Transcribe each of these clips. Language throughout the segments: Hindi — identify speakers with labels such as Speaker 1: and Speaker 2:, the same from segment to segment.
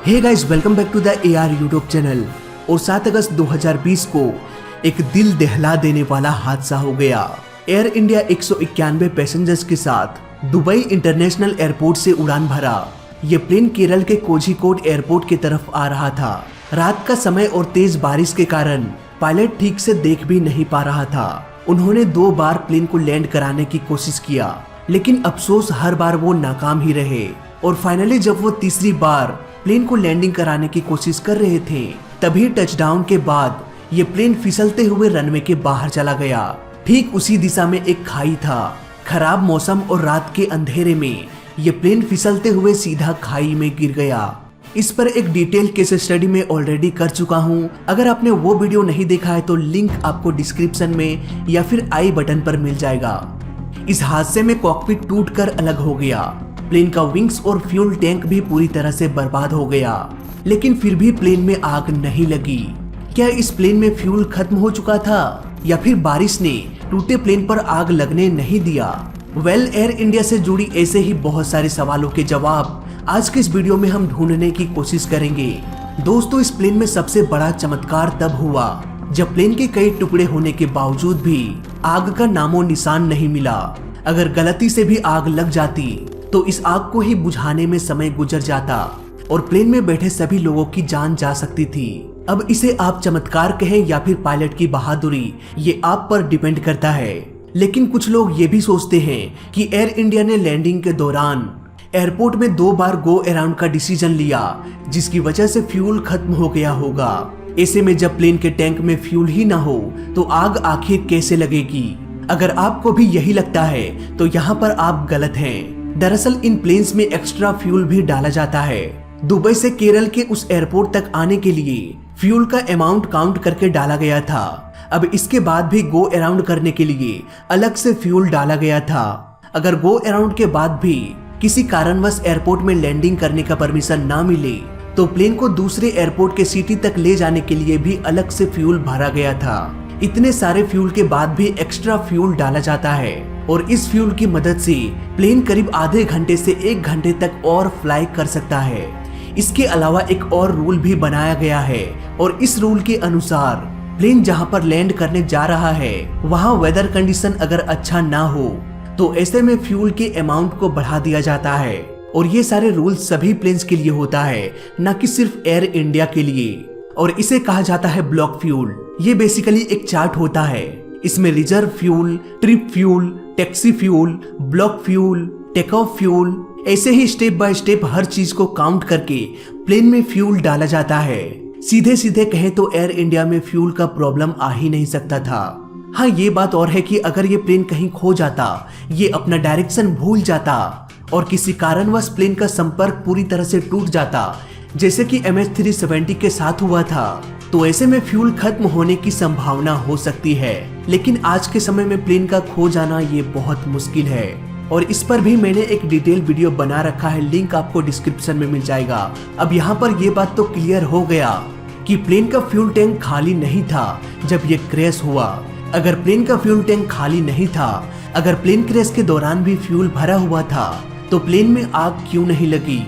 Speaker 1: Hey guys, welcome back to the AR YouTube channel. और 7 अगस्त 2020 को एक दिल दहला देने वाला हादसा हो गया। एयर इंडिया 191 पैसेंजर्स के साथ दुबई इंटरनेशनल एयरपोर्ट से उड़ान भरा। ये प्लेन केरल के कोझिकोड एयरपोर्ट की तरफ आ रहा था। रात का समय और तेज बारिश के कारण पायलट ठीक से देख भी नहीं पा रहा था। उन्होंने 2 बार प्लेन को लैंड कराने की कोशिश किया, लेकिन अफसोस हर बार वो नाकाम ही रहे। और फाइनली जब वो तीसरी बार प्लेन को लैंडिंग कराने की कोशिश कर रहे थे, तभी टचडाउन के बाद ये प्लेन फिसलते हुए रनवे के बाहर चला गया। ठीक उसी दिशा में एक खाई था। खराब मौसम और रात के अंधेरे में ये प्लेन फिसलते हुए सीधा खाई में गिर गया। इस पर एक डिटेल केस स्टडी में ऑलरेडी कर चुका हूँ। अगर आपने वो वीडियो नहीं देखा है तो लिंक आपको डिस्क्रिप्शन में या फिर आई बटन पर मिल जाएगा। इस हादसे में कॉकपिट टूटकर अलग हो गया। प्लेन का विंग्स और फ्यूल टैंक भी पूरी तरह से बर्बाद हो गया, लेकिन फिर भी प्लेन में आग नहीं लगी। क्या इस प्लेन में फ्यूल खत्म हो चुका था, या फिर बारिश ने टूटे प्लेन पर आग लगने नहीं दिया? एयर इंडिया से जुड़ी ऐसे ही बहुत सारे सवालों के जवाब आज के इस वीडियो में हम ढूंढने की कोशिश करेंगे। दोस्तों, इस प्लेन में सबसे बड़ा चमत्कार तब हुआ जब प्लेन के कई टुकड़े होने के बावजूद भी आग का नामो निशान नहीं मिला। अगर गलती से भी आग लग जाती तो इस आग को ही बुझाने में समय गुजर जाता और प्लेन में बैठे सभी लोगों की जान जा सकती थी। अब इसे आप चमत्कार कहें या फिर पायलट की बहादुरी, ये आप पर डिपेंड करता है। लेकिन कुछ लोग ये भी सोचते हैं कि एयर इंडिया ने लैंडिंग के दौरान एयरपोर्ट में 2 बार गो अराउंड का डिसीजन लिया, जिसकी वजह से फ्यूल खत्म हो गया होगा। ऐसे में जब प्लेन के टैंक में फ्यूल ही ना हो तो आग आखिर कैसे लगेगी? अगर आपको भी यही लगता है तो यहाँ पर आप गलत हैं। दरअसल इन प्लेन्स में एक्स्ट्रा फ्यूल भी डाला जाता है। दुबई से केरल के उस एयरपोर्ट तक आने के लिए फ्यूल का अमाउंट काउंट करके डाला गया था। अब इसके बाद भी गो अराउंड करने के लिए अलग से फ्यूल डाला गया था। अगर गो अराउंड के बाद भी किसी कारणवश एयरपोर्ट में लैंडिंग करने का परमिशन ना मिले तो प्लेन को दूसरे एयरपोर्ट के सिटी तक ले जाने के लिए भी अलग से फ्यूल भरा गया था। इतने सारे फ्यूल के बाद भी एक्स्ट्रा फ्यूल डाला जाता है और इस फ्यूल की मदद से प्लेन करीब आधे घंटे से 1 घंटे तक और फ्लाई कर सकता है। इसके अलावा एक और रूल भी बनाया गया है और इस रूल के अनुसार प्लेन जहां पर लैंड करने जा रहा है वहां वेदर कंडीशन अगर अच्छा ना हो तो ऐसे में फ्यूल के अमाउंट को बढ़ा दिया जाता है। और ये सारे रूल सभी प्लेन्स के लिए होता है, न कि सिर्फ एयर इंडिया के लिए। और इसे कहा जाता है ब्लॉक फ्यूल। ये बेसिकली एक चार्ट होता है। इसमें reserve fuel, trip fuel, taxi fuel, block fuel, take off fuel, ऐसे ही स्टेप बाय स्टेप हर चीज को काउंट करके प्लेन में फ्यूल डाला जाता है। सीधे सीधे कहें तो एयर इंडिया में फ्यूल का प्रॉब्लम आ ही नहीं सकता था। हाँ, ये बात और है कि अगर ये प्लेन कहीं खो जाता, ये अपना डायरेक्शन भूल जाता और किसी कारणवश प्लेन का संपर्क पूरी तरह से टूट जाता, जैसे कि MH370 के साथ हुआ था, तो ऐसे में फ्यूल खत्म होने की संभावना हो सकती है। लेकिन आज के समय में प्लेन का खो जाना ये बहुत मुश्किल है और इस पर भी मैंने एक डिटेल वीडियो बना रखा है, लिंक आपको डिस्क्रिप्शन में मिल जाएगा। अब यहाँ पर ये बात तो क्लियर हो गया कि प्लेन का फ्यूल टैंक खाली नहीं था जब ये क्रैश हुआ। अगर प्लेन का फ्यूल टैंक खाली नहीं था, अगर प्लेन क्रैश के दौरान भी फ्यूल भरा हुआ था, तो प्लेन में आग क्यों नहीं लगी?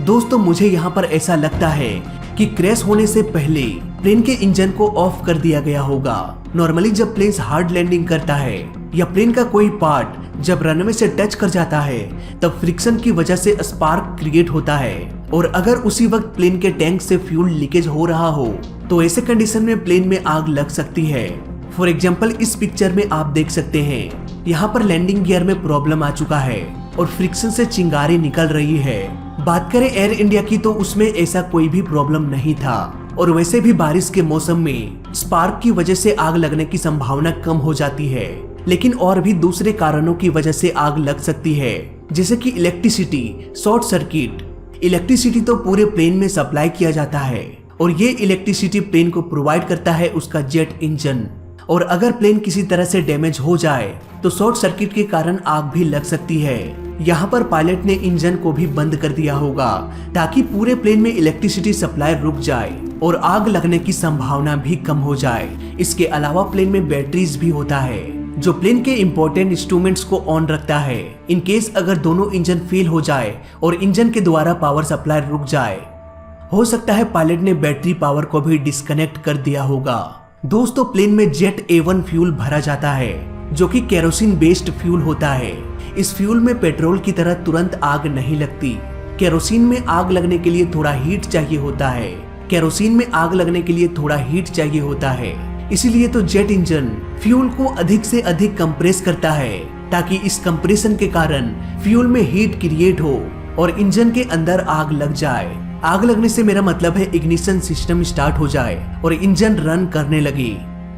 Speaker 1: दोस्तों, मुझे यहाँ पर ऐसा लगता है कि क्रैश होने से पहले प्लेन के इंजन को ऑफ कर दिया गया होगा। नॉर्मली जब प्लेन हार्ड लैंडिंग करता है या प्लेन का कोई पार्ट जब रनवे से टच कर जाता है, तब फ्रिक्शन की वजह से स्पार्क क्रिएट होता है। और अगर उसी वक्त प्लेन के टैंक से फ्यूल लीकेज हो रहा हो तो ऐसे कंडीशन में प्लेन में आग लग सकती है। फॉर एग्जाम्पल, इस पिक्चर में आप देख सकते हैं यहाँ पर लैंडिंग गियर में प्रॉब्लम आ चुका है और फ्रिक्शन से चिंगारी निकल रही है। बात करें एयर इंडिया की तो उसमें ऐसा कोई भी प्रॉब्लम नहीं था और वैसे भी बारिश के मौसम में स्पार्क की वजह से आग लगने की संभावना कम हो जाती है। लेकिन और भी दूसरे कारणों की वजह से आग लग सकती है, जैसे कि इलेक्ट्रिसिटी, शॉर्ट सर्किट। इलेक्ट्रिसिटी तो पूरे प्लेन में सप्लाई किया जाता है और ये इलेक्ट्रिसिटी प्लेन को प्रोवाइड करता है उसका जेट इंजन। और अगर प्लेन किसी तरह से डैमेज हो जाए तो शॉर्ट सर्किट के कारण आग भी लग सकती है। यहाँ पर पायलट ने इंजन को भी बंद कर दिया होगा ताकि पूरे प्लेन में इलेक्ट्रिसिटी सप्लाई रुक जाए और आग लगने की संभावना भी कम हो जाए। इसके अलावा प्लेन में बैटरीज भी होता है जो प्लेन के इम्पोर्टेंट इंस्ट्रूमेंट्स को ऑन रखता है इन केस अगर दोनों इंजन फेल हो जाए और इंजन के द्वारा पावर सप्लाई रुक जाए। हो सकता है पायलट ने बैटरी पावर को भी डिस्कनेक्ट कर दिया होगा। दोस्तों प्लेन में जेट A1 फ्यूल भरा जाता है जो कि केरोसिन बेस्ड फ्यूल होता है। इस फ्यूल में पेट्रोल की तरह तुरंत आग नहीं लगती। केरोसिन में आग लगने के लिए थोड़ा हीट चाहिए होता है। केरोसिन में आग लगने के लिए थोड़ा हीट चाहिए होता है। इसीलिए तो जेट इंजन फ्यूल को अधिक से अधिक कंप्रेस करता है ताकि इस कंप्रेशन के कारण फ्यूल में हीट क्रिएट हो और इंजन के अंदर आग लग जाए। आग लगने से मेरा मतलब है इग्निशन सिस्टम स्टार्ट हो जाए और इंजन रन करने लगे।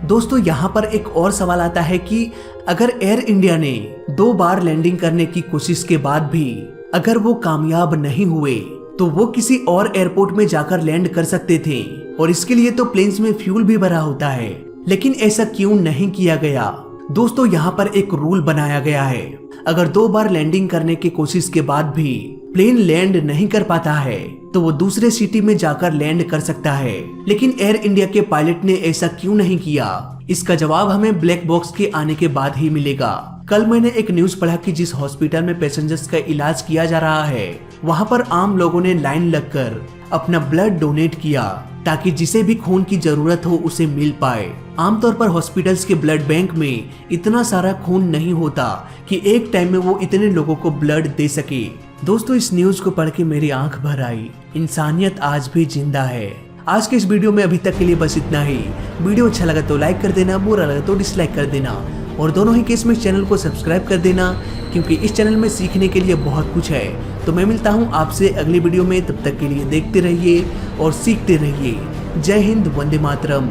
Speaker 1: दोस्तों यहाँ पर एक और सवाल आता है कि अगर एयर इंडिया ने 2 बार लैंडिंग करने की कोशिश के बाद भी अगर वो कामयाब नहीं हुए तो वो किसी और एयरपोर्ट में जाकर लैंड कर सकते थे और इसके लिए तो प्लेन्स में फ्यूल भी भरा होता है, लेकिन ऐसा क्यों नहीं किया गया। दोस्तों यहाँ पर एक रूल बनाया गया है, अगर 2 बार लैंडिंग करने की कोशिश के बाद भी प्लेन लैंड नहीं कर पाता है तो वो दूसरे सिटी में जाकर लैंड कर सकता है, लेकिन एयर इंडिया के पायलट ने ऐसा क्यों नहीं किया, इसका जवाब हमें ब्लैक बॉक्स के आने के बाद ही मिलेगा। कल मैंने एक न्यूज पढ़ा कि जिस हॉस्पिटल में पैसेंजर्स का इलाज किया जा रहा है वहां पर आम लोगों ने लाइन लगकर अपना ब्लड डोनेट किया ताकि जिसे भी खून की जरूरत हो उसे मिल पाए। आमतौर पर हॉस्पिटल्स के ब्लड बैंक में इतना सारा खून नहीं होता कि एक टाइम में वो इतने लोगों को ब्लड दे सके। दोस्तों इस न्यूज को पढ़ के मेरी आंख भर आई, इंसानियत आज भी जिंदा है। आज के इस वीडियो में अभी तक के लिए बस इतना ही। वीडियो अच्छा लगा तो लाइक कर देना, बुरा लगा तो डिसलाइक कर देना और दोनों ही केस में इस चैनल को सब्सक्राइब कर देना क्योंकि इस चैनल में सीखने के लिए बहुत कुछ है। तो मैं मिलता हूँ आपसे अगली वीडियो में, तब तक के लिए देखते रहिए और सीखते रहिए। जय हिंद, वंदे मातरम।